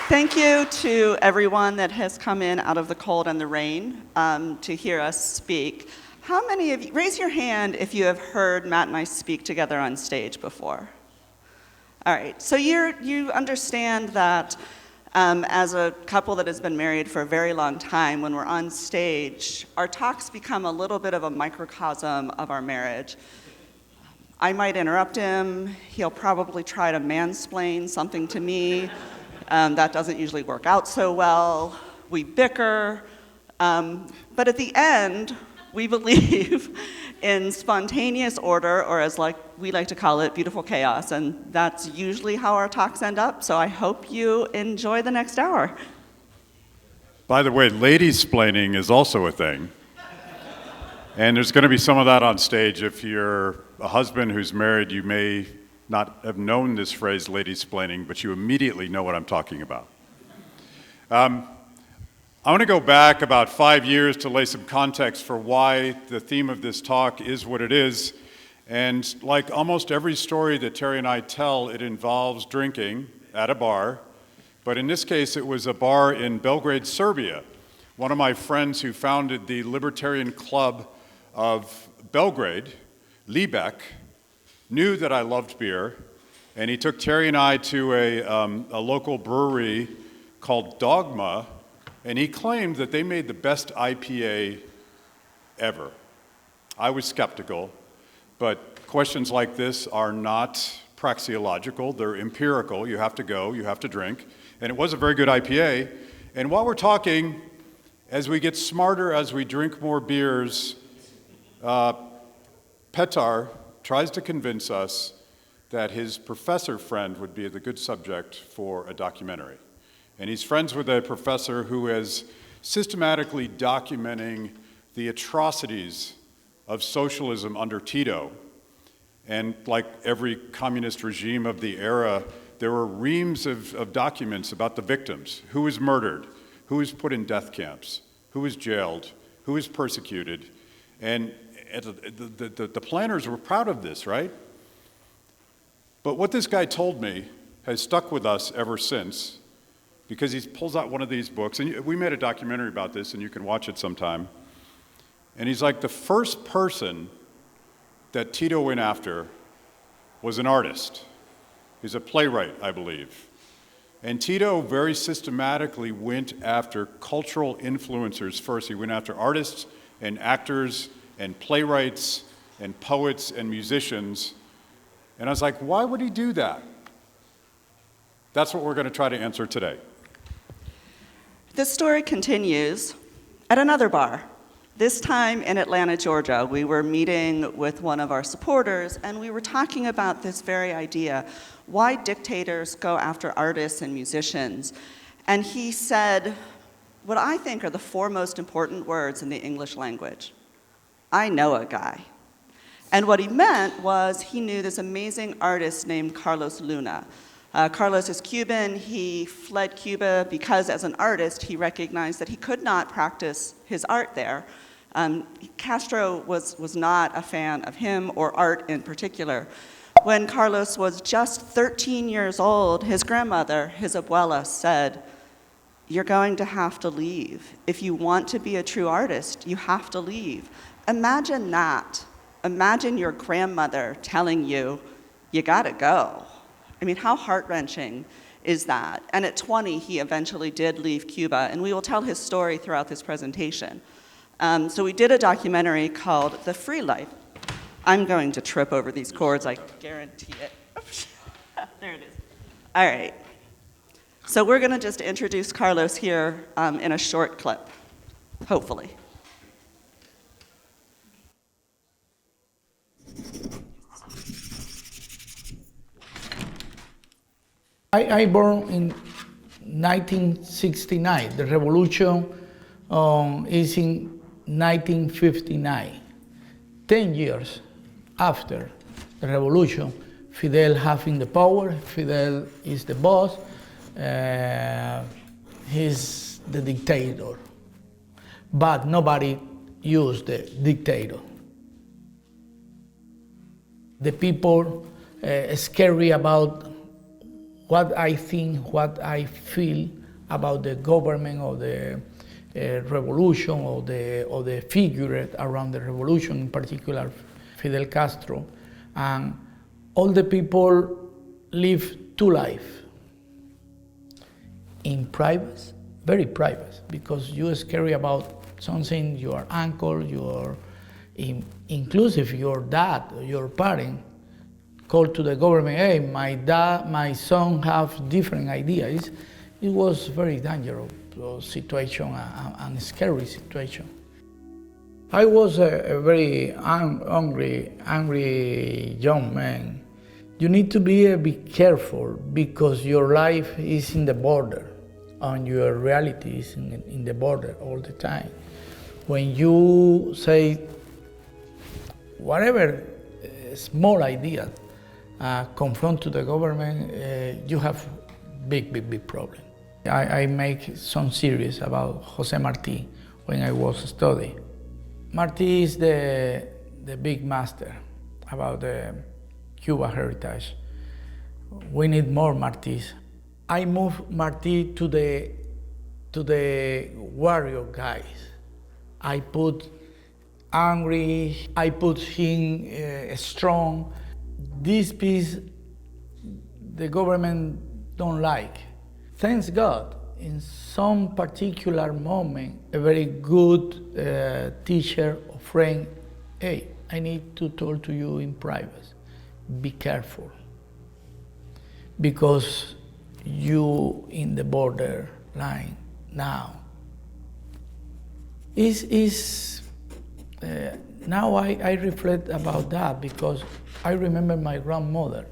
Thank you to everyone that has come in out of the cold and the rain to hear us speak. How many of you, raise your hand if you have heard Matt and I speak together on stage before. All right, so you understand that as a couple that has been married for a very long time, when we're on stage, our talks become a little bit of a microcosm of our marriage. I might interrupt him, he'll probably try to mansplain something to me. That doesn't usually work out so well. We bicker, but at the end, we believe in spontaneous order, or as we like to call it, beautiful chaos, and that's usually how our talks end up, so I hope you enjoy the next hour. By the way, lady-splaining is also a thing, and there's going to be some of that on stage. If you're a husband who's married, you may not have known this phrase, lady-splaining, but you immediately know what I'm talking about. I want to go back about 5 years to lay some context for why the theme of this talk is what it is. And like almost every story that Terry and I tell, it involves drinking at a bar. But in this case, it was a bar in Belgrade, Serbia. One of my friends who founded the Libertarian Club of Belgrade, Libek, knew that I loved beer, and he took Terry and I to a local brewery called Dogma, and he claimed that they made the best IPA ever. I was skeptical, but questions like this are not praxeological, they're empirical. You have to go, you have to drink, and it was a very good IPA. And while we're talking, as we get smarter, as we drink more beers, Petar tries to convince us that his professor friend would be the good subject for a documentary. And he's friends with a professor who is systematically documenting the atrocities of socialism under Tito. And like every communist regime of the era, there were reams of documents about the victims, who was murdered, who was put in death camps, who was jailed, who was persecuted. And the planners were proud of this, right? But what this guy told me has stuck with us ever since, because he pulls out one of these books, and we made a documentary about this, and you can watch it sometime. And he's like, the first person that Tito went after was an artist. He's a playwright, I believe. And Tito very systematically went after cultural influencers first. He went after artists and actors and playwrights and poets and musicians. And I was like, why would he do that? That's what we're going to try to answer today. This story continues at another bar, this time in Atlanta, Georgia. We were meeting with one of our supporters, and we were talking about this very idea, why dictators go after artists and musicians. And he said what I think are the four most important words in the English language. I know a guy. And what he meant was he knew this amazing artist named Carlos Luna. Carlos is Cuban. He fled Cuba because as an artist, he recognized that he could not practice his art there. Castro was not a fan of him or art in particular. When Carlos was just 13 years old, his grandmother, his abuela, said, "You're going to have to leave. If you want to be a true artist, you have to leave." Imagine that. Imagine your grandmother telling you, you gotta go. I mean, how heart-wrenching is that? And at 20, he eventually did leave Cuba, and we will tell his story throughout this presentation. So we did a documentary called The Free Life. I'm going to trip over these chords, I guarantee it. There it is. All right. So we're gonna just introduce Carlos here in a short clip, hopefully. I born in 1969. The revolution is in 1959. 10 years after the revolution, Fidel having the power, Fidel is the boss, he's the dictator. But nobody used the dictator. The people scary about what I think, what I feel about the government or the revolution or the figure around the revolution, in particular Fidel Castro. And all the people live two lives. In private, very private, because you are scared about something your uncle, inclusive your dad, your parent, call to the government, hey, my son have different ideas. It was very dangerous situation and scary situation. I was a very angry young man. You need to be careful because your life is in the border and your reality is in the border all the time. When you say whatever small idea confront to the government, you have big problem. I make some series about Jose Marti when I was studying. Marti is the big master about the Cuba heritage. We need more Martis. I moved Marti to the warrior guys. I put angry, I put him strong. This piece the government don't like. Thanks God, in some particular moment, a very good teacher or friend, hey, I need to talk to you in private. Be careful, because you in the border line now. Now I reflect about that because I remember my grandmother.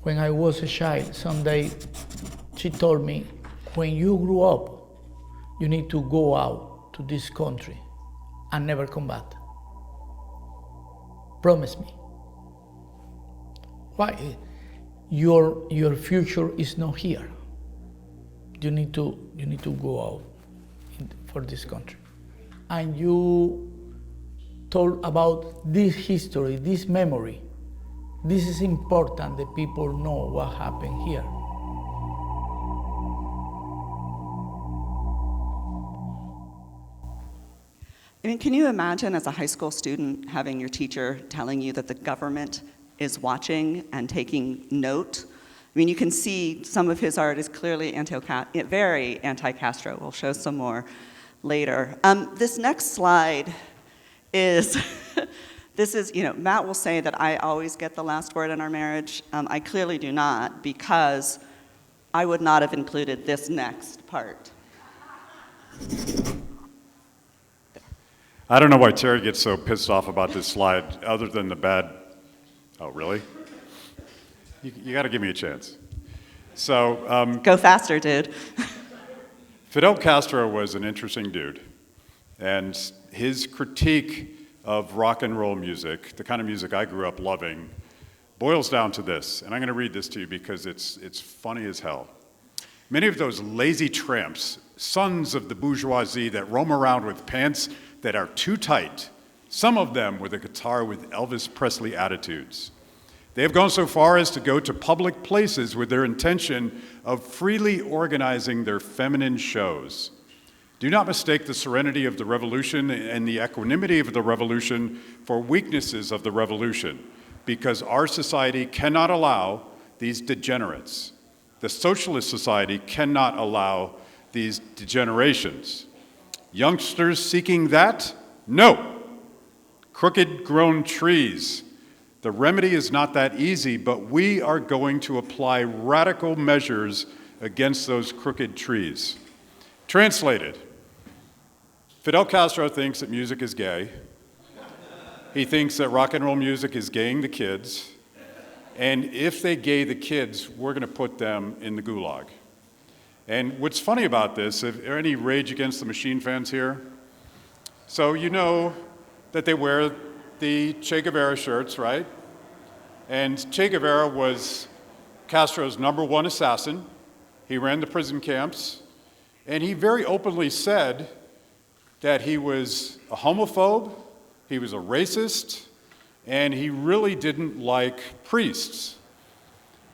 When I was a child, someday she told me, when you grew up, you need to go out to this country and never come back. Promise me. Why? Your future is not here. You need to go out for this country. And you told about this history, this memory. This is important that people know what happened here. I mean, can you imagine as a high school student having your teacher telling you that the government is watching and taking note? I mean, you can see some of his art is clearly very anti-Castro. We'll show some more later. This next slide is, Matt will say that I always get the last word in our marriage. I clearly do not, because I would not have included this next part. I don't know why Terry gets so pissed off about this slide, other than the bad. Oh, really? You got to give me a chance. So, go faster, dude. Fidel Castro was an interesting dude, and his critique of rock and roll music, the kind of music I grew up loving, boils down to this, and I'm going to read this to you because it's funny as hell. Many of those lazy tramps, sons of the bourgeoisie that roam around with pants that are too tight, some of them with a guitar with Elvis Presley attitudes. They have gone so far as to go to public places with their intention of freely organizing their feminine shows. Do not mistake the serenity of the revolution and the equanimity of the revolution for weaknesses of the revolution, because our society cannot allow these degenerates. The socialist society cannot allow these degenerations. Youngsters seeking that? No. Crooked grown trees. The remedy is not that easy, but we are going to apply radical measures against those crooked trees. Translated, Fidel Castro thinks that music is gay. He thinks that rock and roll music is gaying the kids. And if they gay the kids, we're going to put them in the gulag. And what's funny about this, are there any Rage Against the Machine fans here? So you know that they wear the Che Guevara shirts, right? And Che Guevara was Castro's #1 assassin. He ran the prison camps. And he very openly said that he was a homophobe, he was a racist, and he really didn't like priests.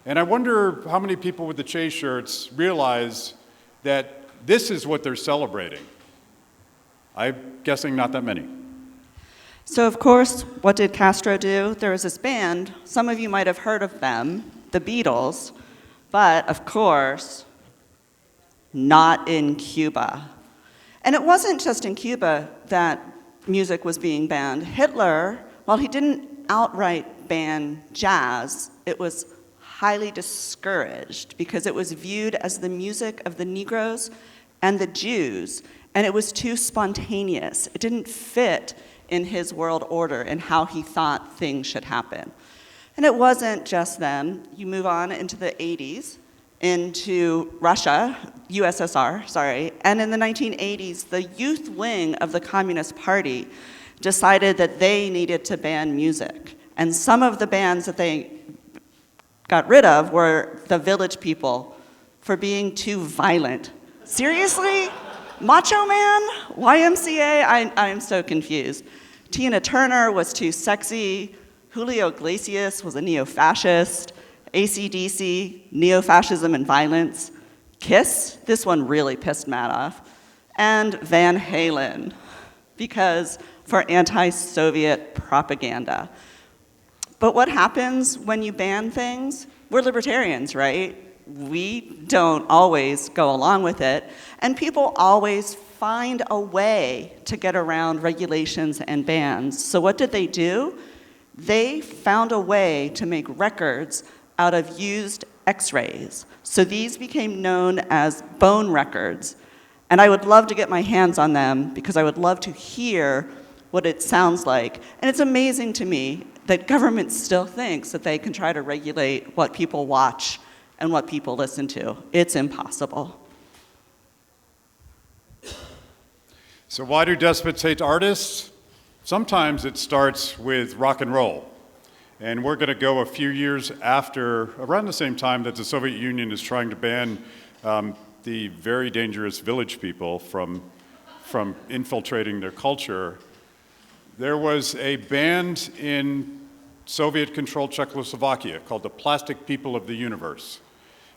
And I wonder how many people with the Che shirts realize that this is what they're celebrating. I'm guessing not that many. So of course, what did Castro do? There was this band, some of you might have heard of them, the Beatles, but of course, not in Cuba. And it wasn't just in Cuba that music was being banned. Hitler, while he didn't outright ban jazz, it was highly discouraged because it was viewed as the music of the Negroes and the Jews, and it was too spontaneous. It didn't fit in his world order and how he thought things should happen. And it wasn't just them. You move on into the 80s, into Russia, USSR, sorry, and in the 1980s, the youth wing of the Communist Party decided that they needed to ban music. And some of the bands that they got rid of were the Village People for being too violent. Seriously? Macho Man? YMCA? I am so confused. Tina Turner was too sexy. Julio Iglesias was a neo-fascist. AC/DC, neo-fascism and violence. Kiss, this one really pissed Matt off. And Van Halen, because for anti-Soviet propaganda. But what happens when you ban things? We're libertarians, right? We don't always go along with it, and people always find a way to get around regulations and bans. So what did they do? They found a way to make records out of used X-rays. So these became known as bone records. And I would love to get my hands on them because I would love to hear what it sounds like. And it's amazing to me that government still thinks that they can try to regulate what people watch and what people listen to. It's impossible. So why do despots hate artists? Sometimes it starts with rock and roll. And we're going to go a few years after, around the same time that the Soviet Union is trying to ban the very dangerous Village People from infiltrating their culture. There was a band in Soviet-controlled Czechoslovakia called the Plastic People of the Universe.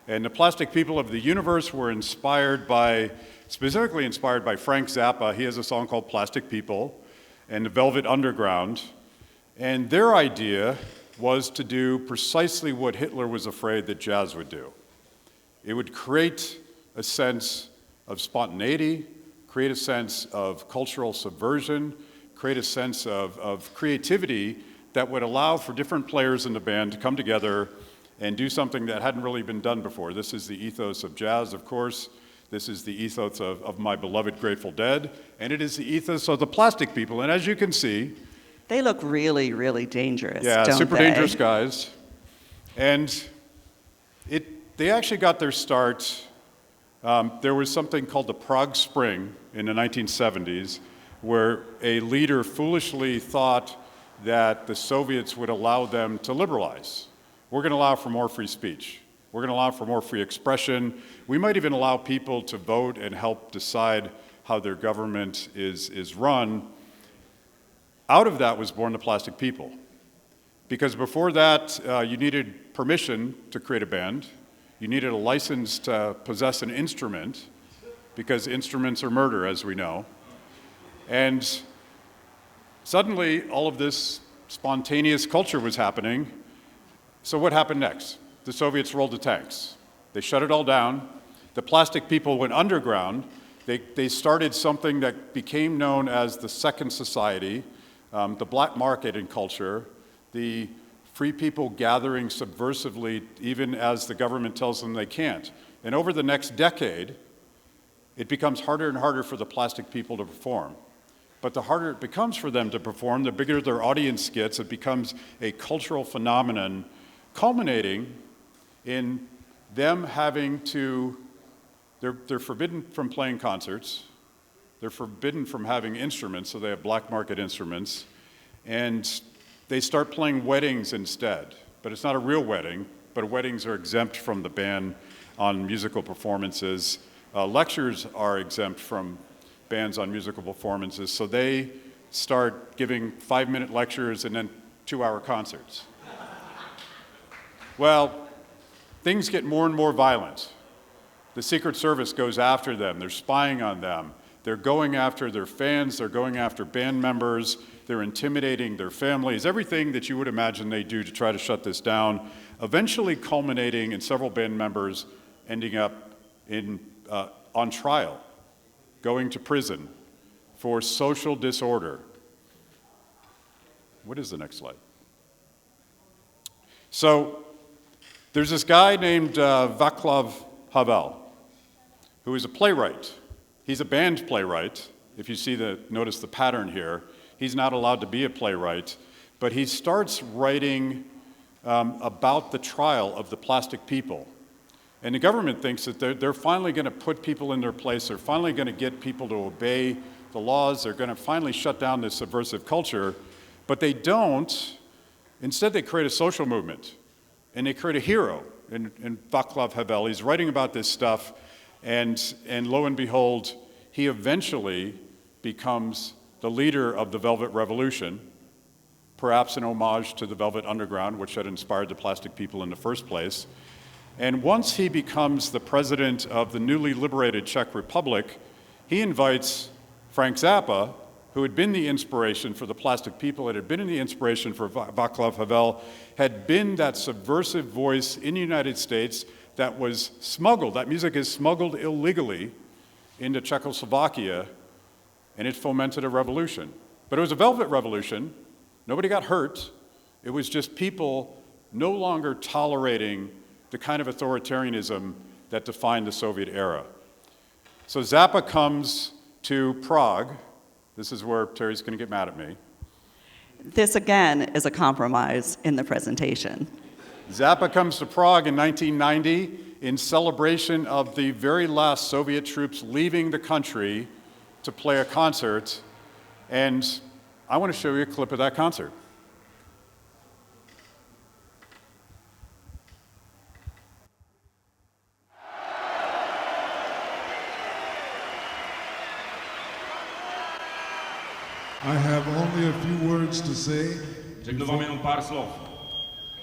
And the Plastic People of the Universe were specifically inspired by Frank Zappa. He has a song called Plastic People, and the Velvet Underground. And their idea was to do precisely what Hitler was afraid that jazz would do. It would create a sense of spontaneity, create a sense of cultural subversion, create a sense of creativity that would allow for different players in the band to come together and do something that hadn't really been done before. This is the ethos of jazz, of course. This is the ethos of my beloved Grateful Dead, and it is the ethos of the Plastic People. And as you can see, they look really, really dangerous, yeah, don't super they? dangerous guys. And they actually got their start. There was something called the Prague Spring in the 1970s, where a leader foolishly thought that the Soviets would allow them to liberalize. We're going to allow for more free speech. We're going to allow for more free expression. We might even allow people to vote and help decide how their government is run. Out of that was born the Plastic People. Because before that, you needed permission to create a band. You needed a license to possess an instrument, because instruments are murder, as we know. And suddenly, all of this spontaneous culture was happening. So what happened next? The Soviets rolled the tanks. They shut it all down. The Plastic People went underground. They started something that became known as the Second Society, the black market in culture, the free people gathering subversively even as the government tells them they can't. And over the next decade, it becomes harder and harder for the Plastic People to perform. But the harder it becomes for them to perform, the bigger their audience gets. It becomes a cultural phenomenon, culminating in them having to, they're forbidden from playing concerts. They're forbidden from having instruments, so they have black market instruments. And they start playing weddings instead. But it's not a real wedding, but weddings are exempt from the ban on musical performances. Lectures are exempt from bans on musical performances, so they start giving 5-minute lectures and then 2-hour concerts. Well, things get more and more violent. The Secret Service goes after them. They're spying on them. They're going after their fans. They're going after band members. They're intimidating their families. Everything that you would imagine they do to try to shut this down, eventually culminating in several band members ending up on trial, going to prison for social disorder. What is the next slide? So there's this guy named Václav Havel, who is a playwright. He's a banned playwright. If you notice the pattern here, he's not allowed to be a playwright, but he starts writing about the trial of the plastic people. And the government thinks that they're finally going to put people in their place. They're finally going to get people to obey the laws. They're going to finally shut down this subversive culture. But they don't. Instead, they create a social movement. And they create a hero in Václav Havel. He's writing about this stuff. And lo and behold, he eventually becomes the leader of the Velvet Revolution, perhaps an homage to the Velvet Underground, which had inspired the plastic people in the first place. And once he becomes the president of the newly liberated Czech Republic, he invites Frank Zappa, who had been the inspiration for the plastic people, had been the inspiration for Václav Havel, had been that subversive voice in the United States that was smuggled. That music is smuggled illegally into Czechoslovakia, and it fomented a revolution. But it was a Velvet Revolution. Nobody got hurt. It was just people no longer tolerating the kind of authoritarianism that defined the Soviet era. So Zappa comes to Prague. This is where Terry's going to get mad at me. This, again, is a compromise in the presentation. Zappa comes to Prague in 1990 in celebration of the very last Soviet troops leaving the country to play a concert, and I want to show you a clip of that concert. I have only a few words to say Řeknu vám jenom pár slov.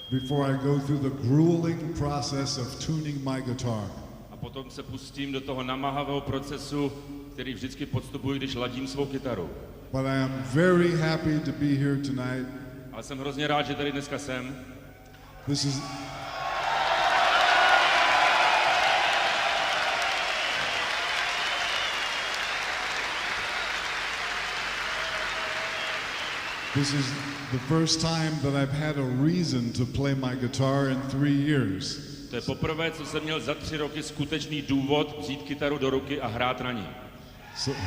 before I go through the grueling process of tuning my guitar. A potom se pustím do toho namáhavého procesu, který vždycky podstupuji, když ladím svou kytaru. But I am very happy to be here tonight. Ale jsem hrozně rád, že tady dneska jsem. This is the first time that I've had a reason to play my guitar in 3 years. To je poprvé, co jsem měl za 3 roky skutečný důvod vzít kytaru do ruky a hrát na ní. So,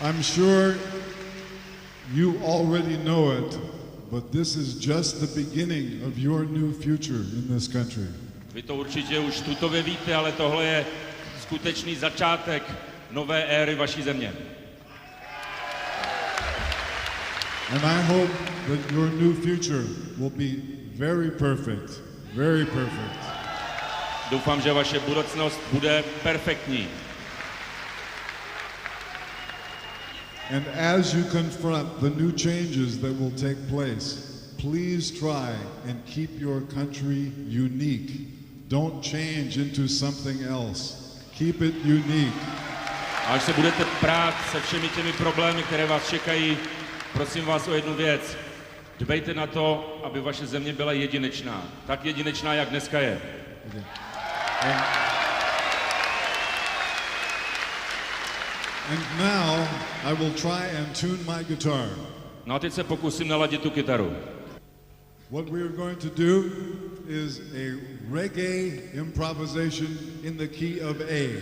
I'm sure you already know it, but this is just the beginning of your new future in this country. Vy to určitě už tutově víte, ale tohle je skutečný začátek nové éry vaší země. And I hope that your new future will be very perfect, very perfect. Doufám, že vaše budoucnost bude perfektní. And as you confront the new changes that will take place, please try and keep your country unique. Don't change into something else. Keep it unique. A až se budete prát se všemi těmi problémy, které vás čekají, prosím vás o jednu věc. Dbejte na to, aby vaše země byla jedinečná. Tak jedinečná, jak dneska je. And now I will try and tune my guitar. No a teď se pokusím naladit tu kytaru. What we are going to do is a reggae improvisation in the key of A.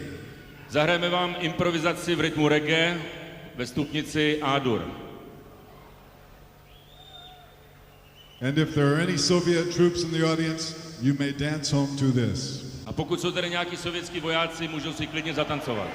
Zahrajeme vám improvizaci v rytmu reggae ve stupnici A-dur. And if there are any Soviet troops in the audience, you may dance home to this. A pokud jsou tady nějaký sovětský vojáci, můžou si klidně zatancovat.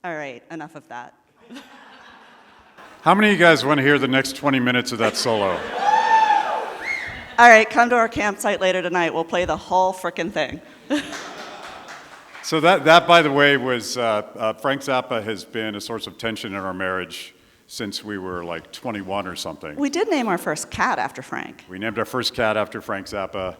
All right, enough of that. How many of you guys want to hear the next 20 minutes of that solo? All right, come to our campsite later tonight. We'll play the whole frickin' thing. So that, by the way, was Frank Zappa has been a source of tension in our marriage since we were like 21 or something. We did name our first cat after Frank. We named our first cat after Frank Zappa.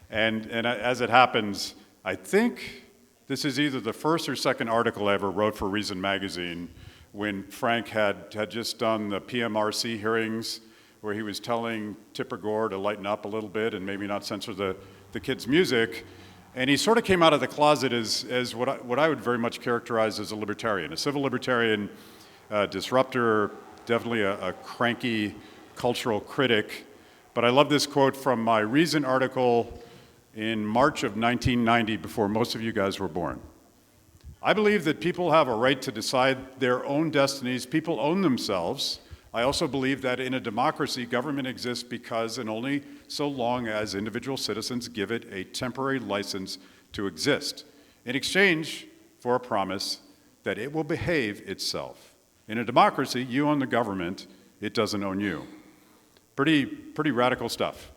And as it happens, I think this is either the first or second article I ever wrote for Reason Magazine when Frank had just done the PMRC hearings where he was telling Tipper Gore to lighten up a little bit and maybe not censor the kids' music. And he sort of came out of the closet as what I would very much characterize as a libertarian, a civil libertarian, disruptor, definitely a cranky cultural critic. But I love this quote from my Reason article in March of 1990, before most of you guys were born. I believe that people have a right to decide their own destinies. People own themselves. I also believe that in a democracy, government exists because and only so long as individual citizens give it a temporary license to exist, in exchange for a promise that it will behave itself. In a democracy, you own the government, it doesn't own you. Pretty radical stuff.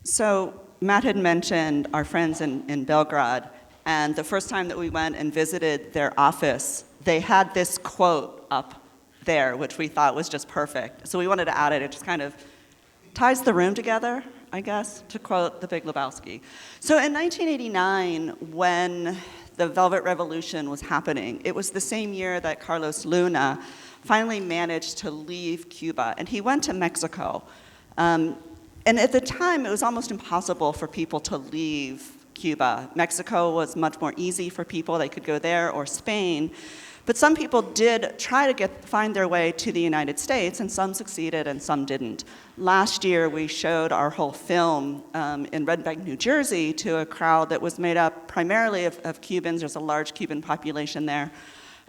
So Matt had mentioned our friends in Belgrade, and the first time that we went and visited their office, they had this quote up there, which we thought was just perfect. So we wanted to add it. It just kind of ties the room together, I guess, to quote the Big Lebowski. So in 1989, when the Velvet Revolution was happening, it was the same year that Carlos Luna finally managed to leave Cuba, and he went to Mexico. And at the time, it was almost impossible for people to leave Cuba. Mexico was much more easy for people. They could go there, or Spain. But some people did try to find their way to the United States, and some succeeded and some didn't. Last year, we showed our whole film in Red Bank, New Jersey, to a crowd that was made up primarily of Cubans. There's a large Cuban population there.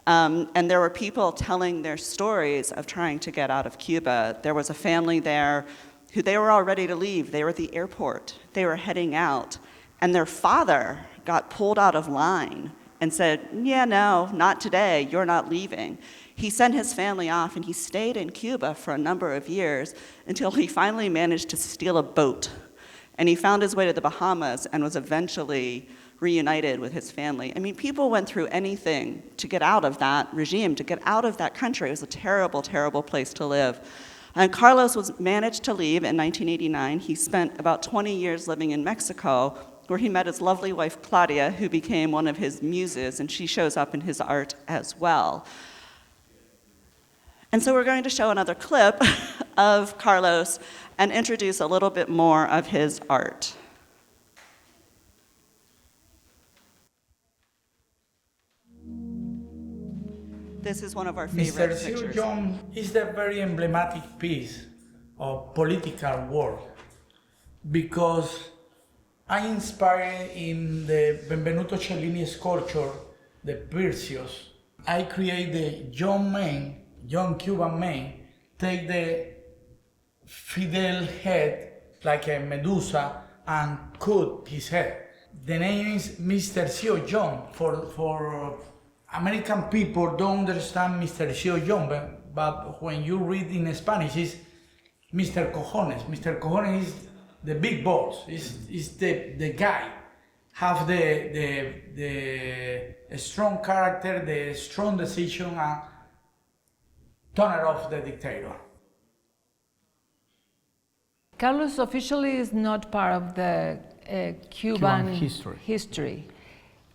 And there were people telling their stories of trying to get out of Cuba. There was a family there who they were all ready to leave. They were at the airport. They were heading out. And their father got pulled out of line and said, yeah, no, not today, you're not leaving. He sent his family off, and he stayed in Cuba for a number of years until he finally managed to steal a boat. And he found his way to the Bahamas and was eventually reunited with his family. I mean, people went through anything to get out of that regime, to get out of that country. It was a terrible, terrible place to live. And Carlos managed to leave in 1989. He spent about 20 years living in Mexico, where he met his lovely wife, Claudia, who became one of his muses, and she shows up in his art as well. And so we're going to show another clip of Carlos and introduce a little bit more of his art. This is one of our favorite Mr. pictures. Sir John is the very emblematic piece of political work because I inspired in the Benvenuto Cellini sculpture, the Perseus. I create the young Cuban man, take the Fidel head like a Medusa and cut his head. The name is Mr. Sir John. For American people don't understand Mr. Sir John, but when you read in Spanish, it's Mr. Cojones. Mr. Cojones is the big boss, is the guy, have the strong character, the strong decision, and turn off the dictator. Carlos officially is not part of the Cuban history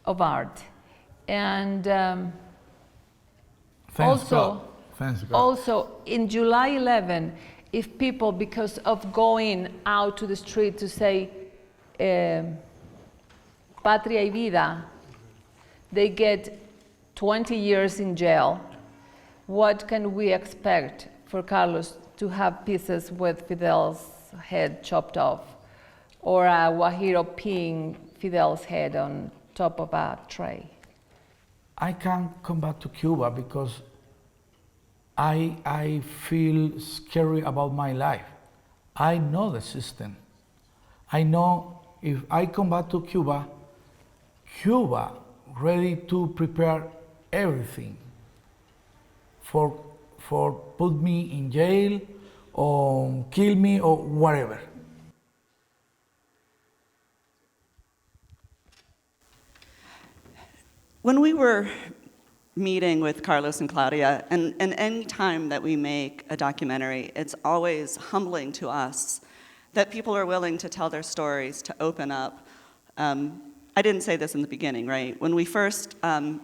of art. And also in July 11, if people, because of going out to the street to say Patria y Vida, they get 20 years in jail, what can we expect for Carlos to have pieces with Fidel's head chopped off, or a Guajiro peeing Fidel's head on top of a tray? I can't come back to Cuba because I feel scary about my life. I know the system. I know if I come back to Cuba, Cuba ready to prepare everything for put me in jail or kill me or whatever. When we were meeting with Carlos and Claudia, and any time that we make a documentary, it's always humbling to us that people are willing to tell their stories, to open up. I didn't say this in the beginning, right? When we first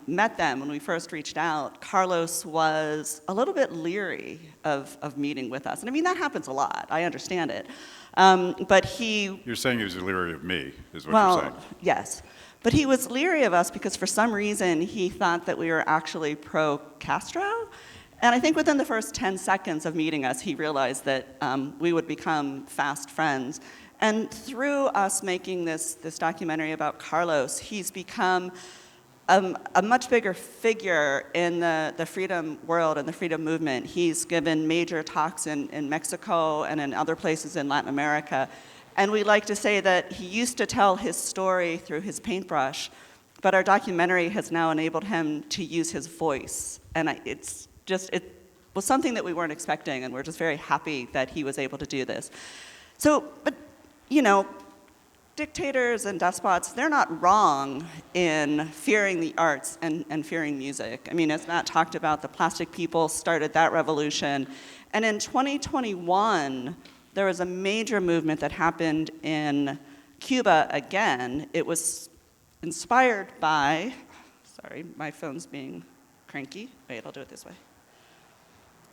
met them, when we first reached out, Carlos was a little bit leery of meeting with us. And I mean, that happens a lot, I understand it. But he... You're saying he was leery of me, is what well, you're saying. Yes. But he was leery of us because for some reason he thought that we were actually pro-Castro. And I think within the first 10 seconds of meeting us, he realized that we would become fast friends. And through us making this documentary about Carlos, he's become a much bigger figure in the freedom world and the freedom movement. He's given major talks in Mexico and in other places in Latin America. And we like to say that he used to tell his story through his paintbrush, but our documentary has now enabled him to use his voice. And it was something that we weren't expecting, and we're just very happy that he was able to do this. So, but, you know, dictators and despots, they're not wrong in fearing the arts and fearing music. I mean, as Matt talked about, the Plastic People started that revolution. And in 2021, there was a major movement that happened in Cuba again. It was inspired by, sorry, my phone's being cranky. Wait, I'll do it this way.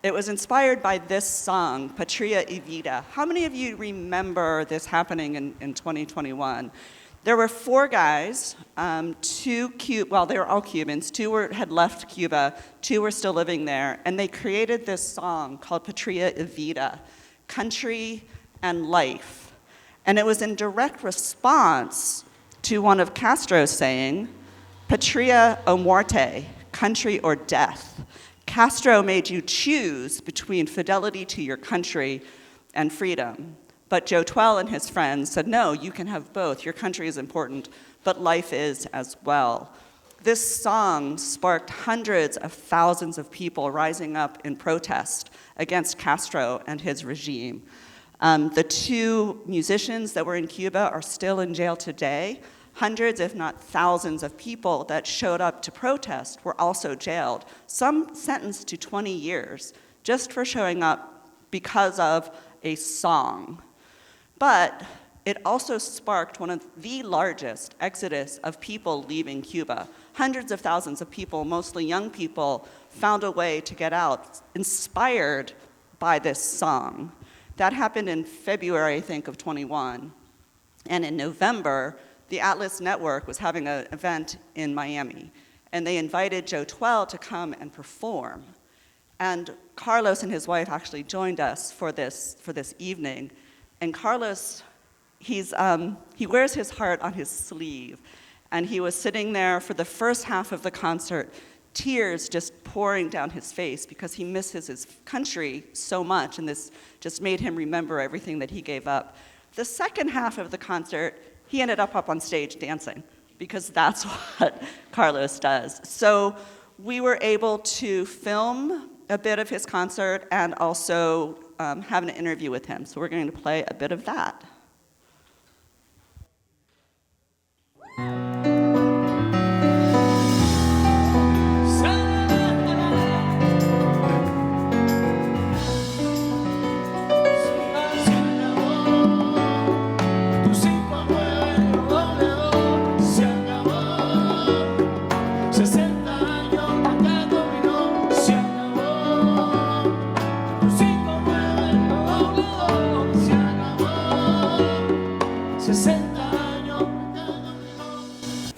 It was inspired by this song, Patria y Vida. How many of you remember this happening in 2021? There were 4 guys, well, they were all Cubans. 2 had left Cuba, 2 were still living there, and they created this song called Patria y Vida, Country and Life. And it was in direct response to one of Castro's saying, Patria o muerte, country or death. Castro made you choose between fidelity to your country and freedom. But Joe Twell and his friends said, no, you can have both. Your country is important, but life is as well. This song sparked hundreds of thousands of people rising up in protest against Castro and his regime. The 2 musicians that were in Cuba are still in jail today. Hundreds, if not thousands, of people that showed up to protest were also jailed, some sentenced to 20 years just for showing up because of a song. But it also sparked one of the largest exodus of people leaving Cuba. Hundreds of thousands of people, mostly young people, found a way to get out, inspired by this song. That happened in February, I think, of 21. And in November, the Atlas Network was having an event in Miami, and they invited Joe Twell to come and perform. And Carlos and his wife actually joined us for this evening. And Carlos, he wears his heart on his sleeve. And he was sitting there for the first half of the concert, tears just pouring down his face because he misses his country so much, and this just made him remember everything that he gave up. The second half of the concert, he ended up on stage dancing because that's what Carlos does. So we were able to film a bit of his concert and also have an interview with him. So we're going to play a bit of that.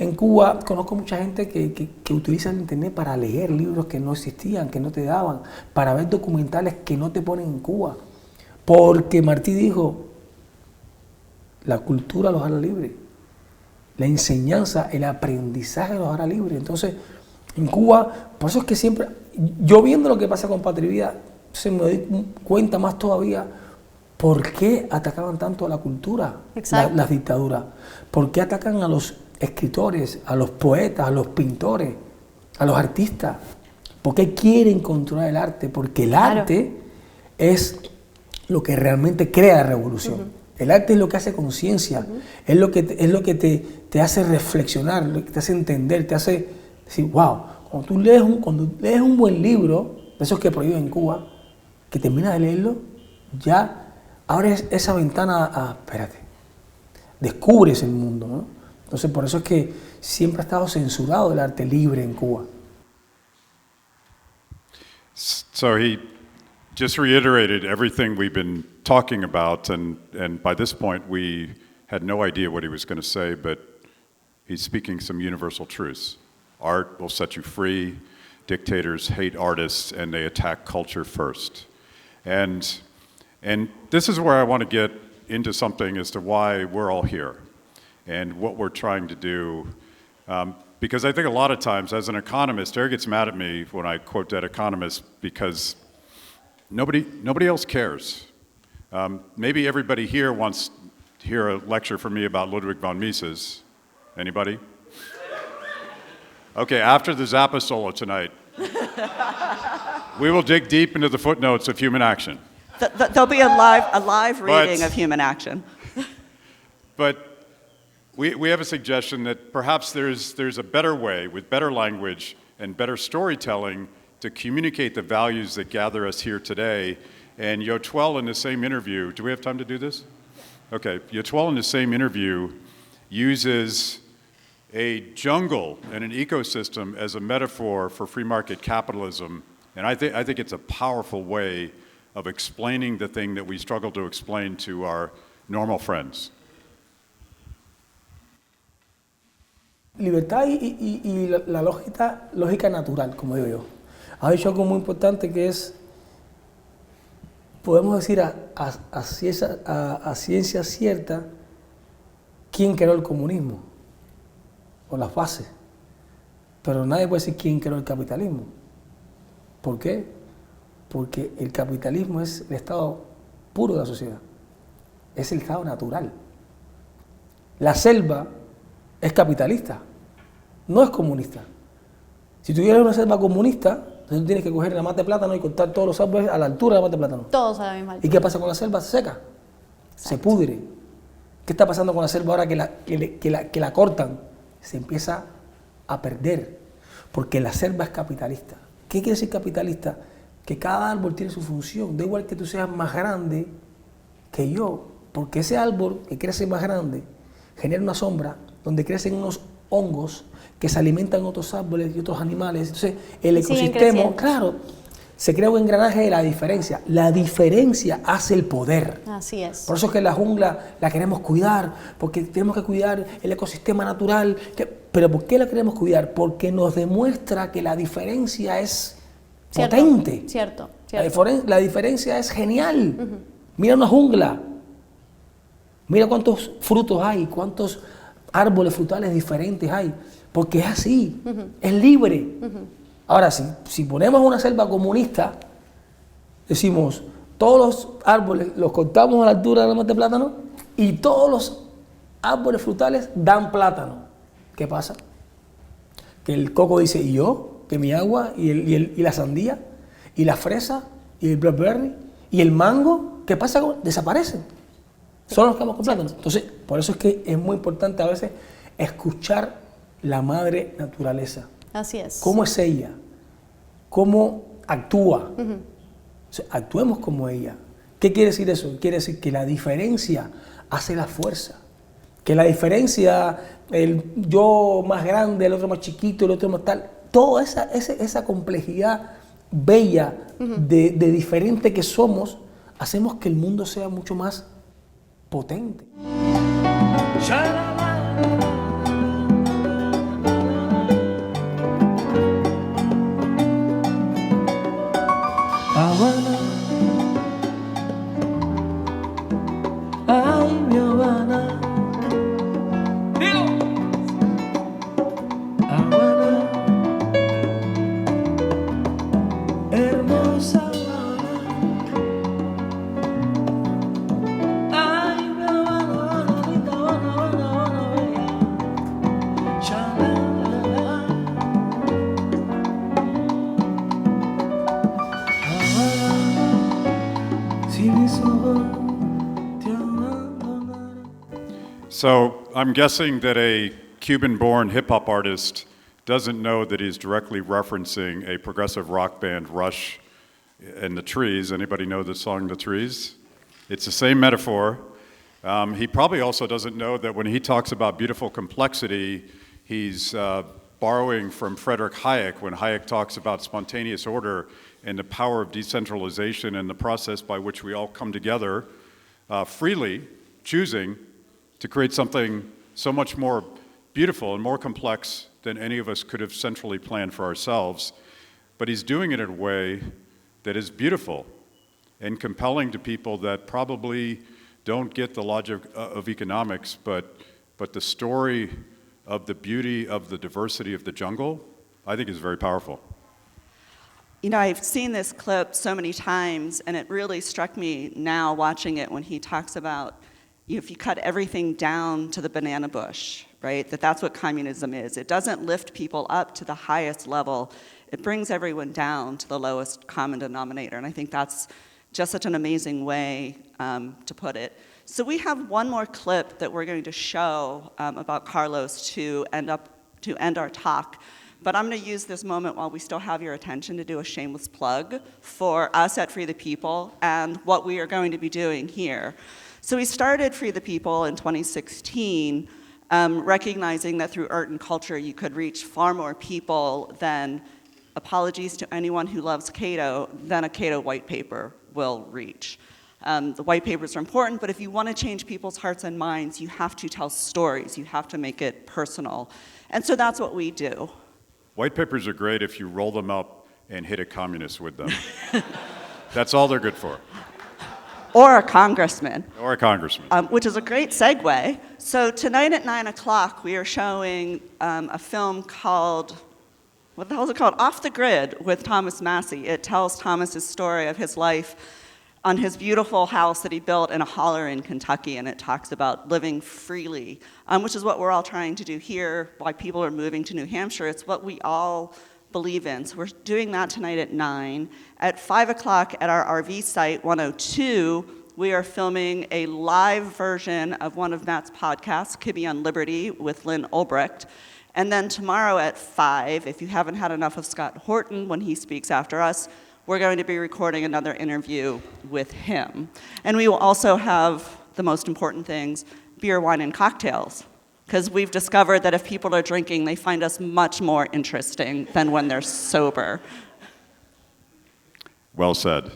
En Cuba conozco mucha gente que utiliza el internet para leer libros que no existían, que no te daban, para ver documentales que no te ponen en Cuba. Porque Martí dijo, la cultura los hará libres, la enseñanza, el aprendizaje los hará libres. Entonces, en Cuba, por eso es que siempre, yo viendo lo que pasa con Patria y Vida, se me doy cuenta más todavía por qué atacaban tanto a la cultura, las dictaduras, por qué atacan a los escritores, a los poetas, a los pintores, a los artistas, ¿Por qué quieren controlar el arte? Porque el arte es lo que realmente crea la revolución. El arte es lo que hace conciencia, es lo que te hace reflexionar, lo que te hace entender, te hace decir, wow, cuando lees un buen libro, de esos que prohíben en Cuba, que terminas de leerlo, ya abres esa ventana a, espérate, descubres el mundo, ¿no? Entonces por eso es que siempre ha estado censurado el arte libre en Cuba. So he just reiterated everything we've been talking about, and by this point we had no idea what he was going to say, but he's speaking some universal truths. Art will set you free. Dictators hate artists, and they attack culture first. And this is where I want to get into something as to why we're all here and what we're trying to do. Because I think a lot of times, as an economist, Terry gets mad at me when I quote that economist because nobody else cares. Maybe everybody here wants to hear a lecture from me about Ludwig von Mises. Anybody? Okay, after the Zappa solo tonight, we will dig deep into the footnotes of human action. There'll be a live reading of Human Action. But we have a suggestion that perhaps there's a better way, with better language and better storytelling, to communicate the values that gather us here today. And Yotuel in the same interview, do we have time to do this? Okay, Yotuel in the same interview uses a jungle and an ecosystem as a metaphor for free market capitalism. And I think it's a powerful way of explaining the thing that we struggle to explain to our normal friends. Libertad y la lógica natural, como digo yo. Ha dicho algo muy importante que es, podemos decir a ciencia cierta, quién creó el comunismo, o las bases, pero nadie puede decir quién creó el capitalismo. ¿Por qué? Porque el capitalismo es el estado puro de la sociedad, es el estado natural. La selva es capitalista, no es comunista. Si tú quieres una selva comunista, entonces tú tienes que coger la mata de plátano y cortar todos los árboles a la altura de la mata de plátano. Todos a la misma altura. ¿Y qué pasa con la selva? Se seca, se pudre. ¿Qué está pasando con la selva ahora que la cortan? Se empieza a perder, porque la selva es capitalista. ¿Qué quiere decir capitalista? Que cada árbol tiene su función. Da igual que tú seas más grande que yo, porque ese árbol que crece más grande genera una sombra donde crecen unos hongos que se alimentan otros árboles y otros animales. Entonces el ecosistema, claro, se crea un engranaje de la diferencia. La diferencia hace el poder. Así es. Por eso es que la jungla la queremos cuidar, porque tenemos que cuidar el ecosistema natural. ¿Pero por qué la queremos cuidar? Porque nos demuestra que la diferencia es potente. Cierto. La diferencia es genial. Mira una jungla. Mira cuántos frutos hay, cuántos árboles frutales diferentes hay. Porque es así, es libre. Ahora, si ponemos una selva comunista, decimos, todos los árboles los cortamos a la altura de la mata de plátano y todos los árboles frutales dan plátano. ¿Qué pasa? Que el coco dice, ¿y yo? Que mi agua, y la sandía, y la fresa, y el blackberry, y el mango, ¿qué pasa? Desaparecen. Solo nos quedamos con plátano. Entonces, por eso es que es muy importante a veces escuchar la madre naturaleza. Así es. ¿Cómo es ella? ¿Cómo actúa? O sea, actuemos como ella. ¿Qué quiere decir eso? Quiere decir que la diferencia hace la fuerza. Que la diferencia, el yo más grande, el otro más chiquito, el otro más tal, toda esa complejidad bella de diferente que somos, hacemos que el mundo sea mucho más potente. Habana, ay mi Habana, digo, Habana, hermosa Habana, ay mi Habana, Habana, Habana, Habana, Habana, te abandonará. So I'm guessing that a Cuban-born hip-hop artist doesn't know that he's directly referencing a progressive rock band, Rush, in The Trees. Anybody know the song The Trees? It's the same metaphor. He probably also doesn't know that when he talks about beautiful complexity, he's borrowing from Frederick Hayek when Hayek talks about spontaneous order and the power of decentralization and the process by which we all come together freely, choosing to create something so much more beautiful and more complex than any of us could have centrally planned for ourselves. But he's doing it in a way that is beautiful and compelling to people that probably don't get the logic of economics, but the story of the beauty of the diversity of the jungle, I think is very powerful. You know, I've seen this clip so many times, and it really struck me now watching it when he talks about if you cut everything down to the banana bush, right? That's what communism is. It doesn't lift people up to the highest level. It brings everyone down to the lowest common denominator, and I think that's just such an amazing way to put it. So we have one more clip that we're going to show about Carlos to end our talk. But I'm going to use this moment while we still have your attention to do a shameless plug for us at Free the People and what we are going to be doing here. So we started Free the People in 2016, recognizing that through art and culture you could reach far more people than, apologies to anyone who loves Cato, than a Cato white paper will reach. The white papers are important, but if you want to change people's hearts and minds, you have to tell stories. You have to make it personal. And so that's what we do. White papers are great if you roll them up and hit a communist with them. That's all they're good for. Or a congressman. Or a congressman. Which is a great segue. So tonight at 9 o'clock, we are showing a film called, what the hell is it called? Off the Grid with Thomas Massey. It tells Thomas's story of his life on his beautiful house that he built in a holler in Kentucky, and it talks about living freely, which is what we're all trying to do here, why people are moving to New Hampshire. It's what we all believe in. So we're doing that tonight at 9. At 5 o'clock at our RV site, 102, we are filming a live version of one of Matt's podcasts, Kibbe on Liberty, with Lynn Ulbrecht. And then tomorrow at 5, if you haven't had enough of Scott Horton when he speaks after us, we're going to be recording another interview with him. And we will also have the most important things, beer, wine, and cocktails. Because we've discovered that if people are drinking, they find us much more interesting than when they're sober. Well said.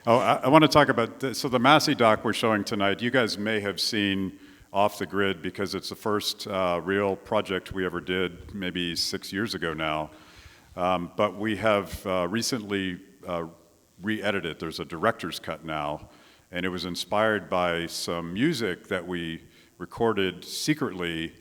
Oh, I want to talk about, so the Massey doc we're showing tonight, you guys may have seen Off the Grid because it's the first real project we ever did, maybe 6 years ago now. But we have recently re-edited. There's a director's cut now, and it was inspired by some music that we recorded secretly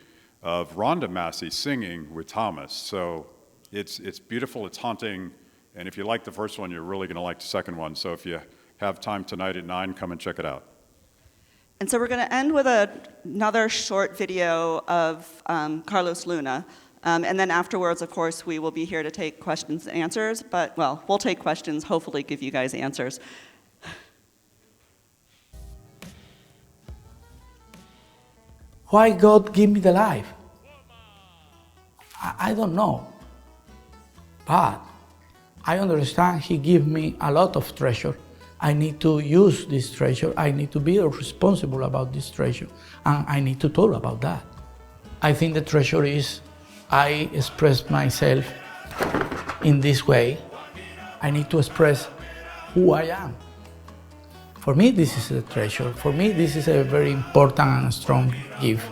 of Rhonda Massey singing with Thomas. So it's beautiful, it's haunting, and if you like the first one, you're really gonna like the second one. So if you have time tonight at 9, come and check it out. And so we're gonna end with another short video of Carlos Luna. And then afterwards, of course, we will be here to take questions and answers, but, well, we'll take questions, hopefully give you guys answers. Why God give me the life? I don't know. But I understand He give me a lot of treasure. I need to use this treasure. I need to be responsible about this treasure. And I need to talk about that. I think the treasure is I express myself in this way. I need to express who I am. For me, this is a treasure. For me, this is a very important and strong gift.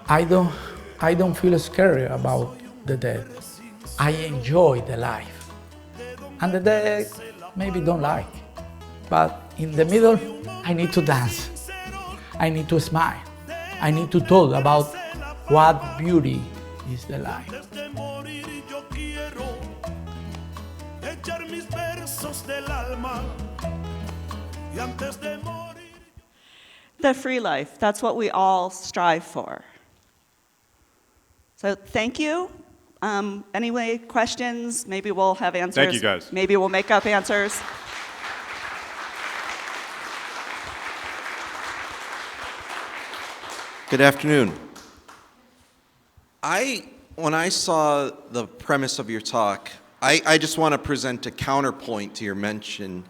I don't feel scared about the death. I enjoy the life. And the death maybe don't like. But in the middle, I need to dance. I need to smile. I need to talk about what beauty is the life. The free life, that's what we all strive for. So thank you. Anyway, questions? Maybe we'll have answers. Thank you, guys. Maybe we'll make up answers. Good afternoon. When I saw the premise of your talk, I just want to present a counterpoint to your mention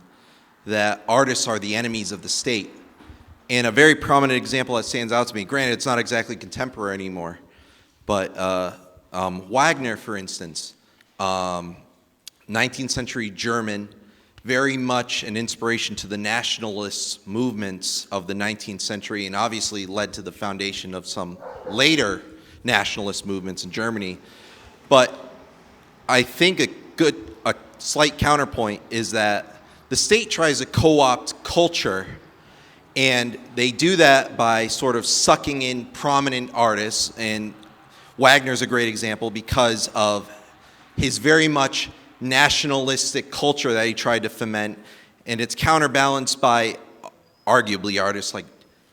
that artists are the enemies of the state. And a very prominent example that stands out to me, granted it's not exactly contemporary anymore, but Wagner, for instance, 19th century German, very much an inspiration to the nationalist movements of the 19th century, and obviously led to the foundation of some later nationalist movements in Germany. But I think a slight counterpoint is that the state tries to co-opt culture, and they do that by sort of sucking in prominent artists, and Wagner's a great example because of his very much nationalistic culture that he tried to foment, and it's counterbalanced by arguably artists like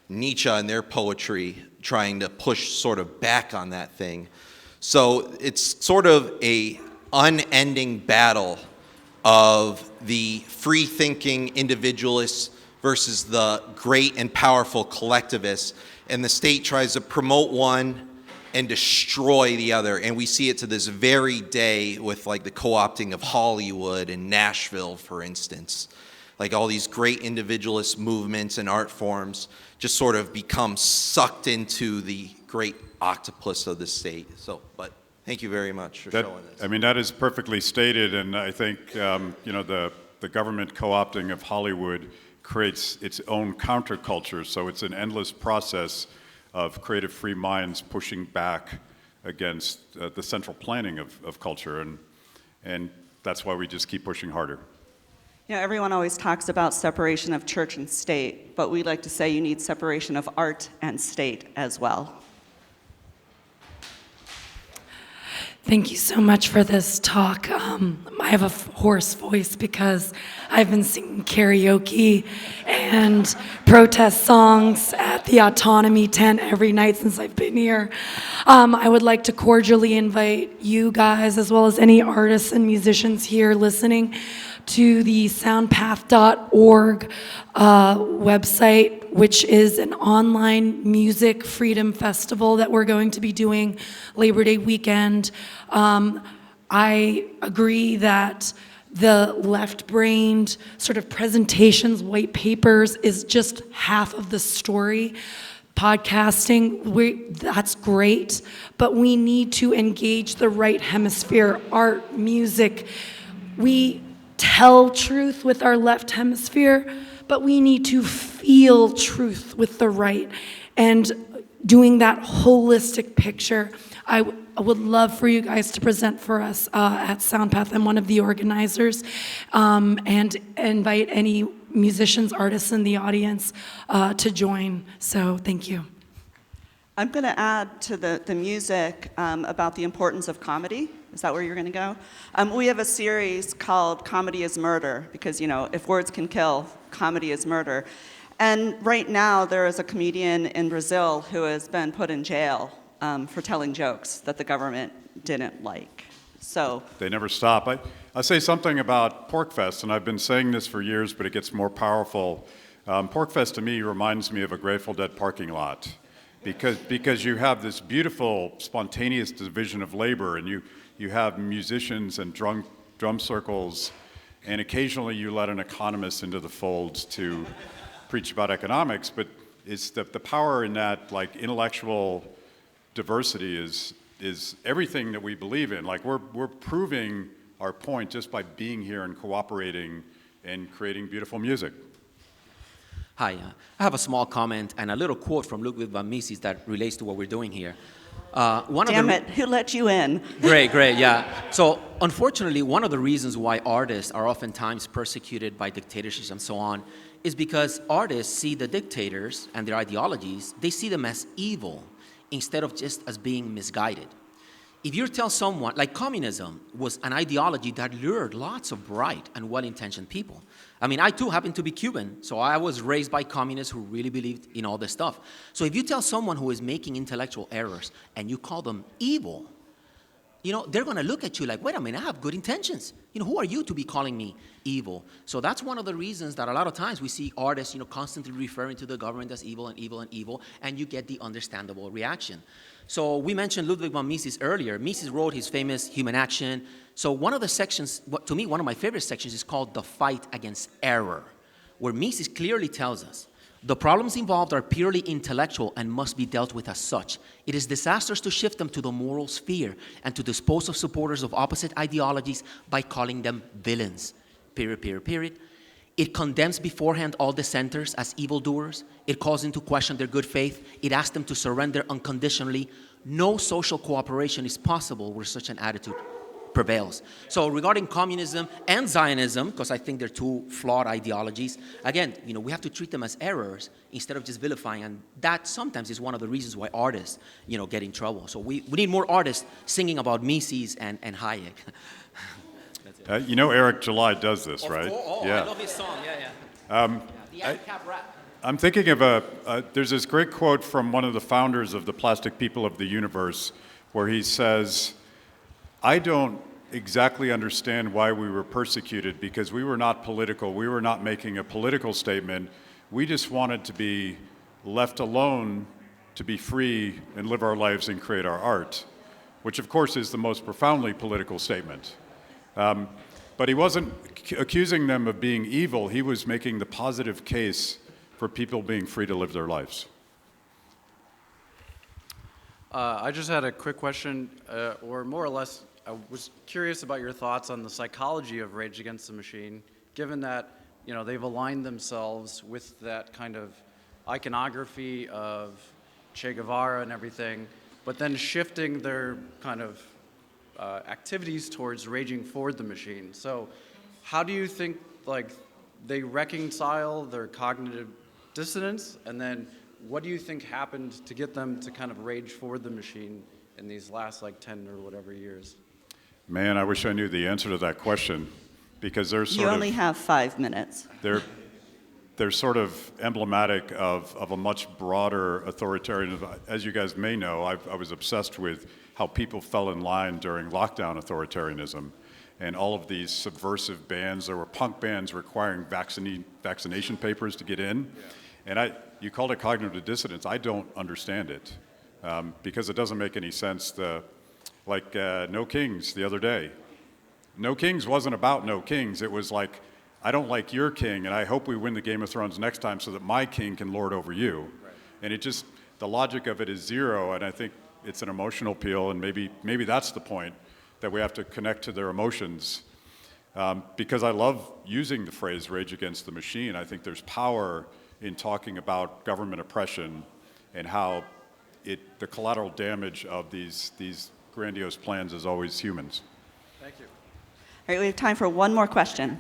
Nietzsche and their poetry trying to push sort of back on that thing. So it's sort of a unending battle of the free-thinking individualists versus the great and powerful collectivists, and the state tries to promote one and destroy the other. And we see it to this very day with like the co-opting of Hollywood and Nashville, for instance. Like all these great individualist movements and art forms just sort of become sucked into the great octopus of the state. So, but thank you very much for showing this. I mean, that is perfectly stated, and I think, the government co-opting of Hollywood creates its own counterculture, so it's an endless process of creative free minds pushing back against the central planning of culture, and that's why we just keep pushing harder. You know, everyone always talks about separation of church and state, but we like to say you need separation of art and state as well. Thank you so much for this talk. I have a hoarse voice because I've been singing karaoke and protest songs at the Autonomy tent every night since I've been here. I would like to cordially invite you guys, as well as any artists and musicians here listening, to the soundpath.org website, which is an online music freedom festival that we're going to be doing Labor Day weekend. I agree that the left-brained sort of presentations, white papers, is just half of the story. Podcasting, that's great, but we need to engage the right hemisphere, art, music. We tell truth with our left hemisphere, but we need to feel truth with the right. And doing that holistic picture, I would love for you guys to present for us at SoundPath. I'm one of the organizers, and invite any musicians, artists in the audience to join. So thank you. I'm going to add to the music about the importance of comedy. Is that where you're going to go? We have a series called Comedy is Murder, because, you know, if words can kill, comedy is murder. And right now, there is a comedian in Brazil who has been put in jail for telling jokes that the government didn't like. So They never stop. I'll say something about PorcFest, and I've been saying this for years, but it gets more powerful. PorcFest to me reminds me of a Grateful Dead parking lot, because you have this beautiful, spontaneous division of labor, and you have musicians and drum circles, and occasionally you let an economist into the fold to preach about economics, but it's the power in that, like, intellectual diversity is everything that we believe in. Like, we're proving our point just by being here and cooperating and creating beautiful music. Hi, I have a small comment and a little quote from Ludwig van Mises that relates to what we're doing here. Damn it, who let you in? Great, yeah. So, unfortunately, one of the reasons why artists are oftentimes persecuted by dictatorships and so on is because artists see the dictators and their ideologies, they see them as evil instead of just as being misguided. If you tell someone, like communism was an ideology that lured lots of bright and well-intentioned people. I mean, I too happen to be Cuban, so I was raised by communists who really believed in all this stuff. So if you tell someone who is making intellectual errors and you call them evil, they're going to look at you like, wait a minute, I have good intentions. Who are you to be calling me evil? So that's one of the reasons that a lot of times we see artists, constantly referring to the government as evil and evil and evil, and you get the understandable reaction. So we mentioned Ludwig von Mises earlier. Mises wrote his famous Human Action. So one of the sections, to me, one of my favorite sections is called The Fight Against Error, where Mises clearly tells us, the problems involved are purely intellectual and must be dealt with as such. It is disastrous to shift them to the moral sphere and to dispose of supporters of opposite ideologies by calling them villains. Period, period, period. It condemns beforehand all dissenters as evildoers. It calls into question their good faith. It asks them to surrender unconditionally. No social cooperation is possible where such an attitude prevails. So regarding communism and Zionism, because I think they're two flawed ideologies, again, we have to treat them as errors instead of just vilifying, and that sometimes is one of the reasons why artists, get in trouble. So we need more artists singing about Mises and Hayek. Eric July does this, right? Oh, yeah. I love his song, yeah. The ANCAP rap. I'm thinking of there's this great quote from one of the founders of the Plastic People of the Universe, where he says, I don't exactly understand why we were persecuted, because we were not political. We were not making a political statement. We just wanted to be left alone to be free and live our lives and create our art, which of course is the most profoundly political statement. But he wasn't accusing them of being evil. He was making the positive case for people being free to live their lives. I just had a quick question, or more or less, I was curious about your thoughts on the psychology of Rage Against the Machine, given that they've aligned themselves with that kind of iconography of Che Guevara and everything, but then shifting their kind of activities towards raging for the machine. So how do you think they reconcile their cognitive dissonance, and then what do you think happened to get them to kind of rage for the machine in these last 10 or whatever years? Man, I wish I knew the answer to that question, because they're sort You only have 5 minutes. They're sort of emblematic of a much broader authoritarian. As you guys may know, I was obsessed with how people fell in line during lockdown authoritarianism, and all of these subversive bands. There were punk bands requiring vaccination papers to get in, and you called it cognitive dissonance. I don't understand it, because it doesn't make any sense. No Kings the other day. No Kings wasn't about no kings. It was like, I don't like your king, and I hope we win the Game of Thrones next time so that my king can lord over you. Right. And the logic of it is zero, and I think it's an emotional appeal, and maybe that's the point, that we have to connect to their emotions. Because I love using the phrase Rage Against the Machine. I think there's power in talking about government oppression and how the collateral damage of these grandiose plans is always humans. Thank you. All right, we have time for one more question.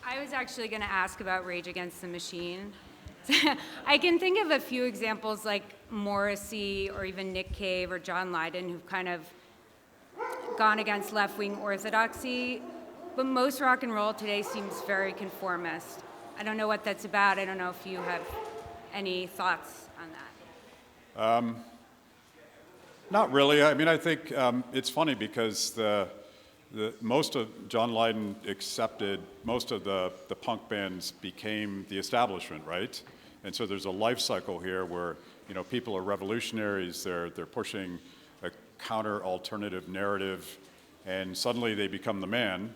I was actually going to ask about Rage Against the Machine. I can think of a few examples like Morrissey or even Nick Cave or John Lydon who've kind of gone against left-wing orthodoxy, but most rock and roll today seems very conformist. I don't know what that's about. I don't know if you have any thoughts on that. Not really. I mean, I think it's funny because most of John Lydon accepted, most of the punk bands became the establishment, right? And so there's a life cycle here where people are revolutionaries. They're pushing a counter-alternative narrative, and suddenly they become the man,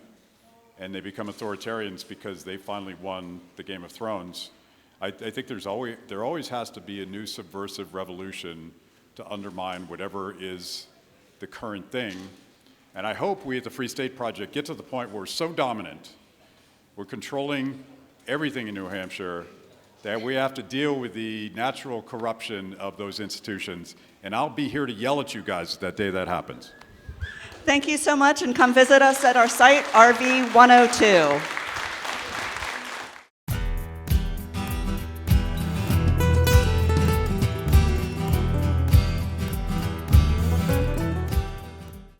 and they become authoritarians because they finally won the Game of Thrones. I think there always has to be a new subversive revolution to undermine whatever is the current thing. And I hope we at the Free State Project get to the point where we're so dominant, we're controlling everything in New Hampshire, that we have to deal with the natural corruption of those institutions. And I'll be here to yell at you guys that day that happens. Thank you so much, and come visit us at our site, RV 102.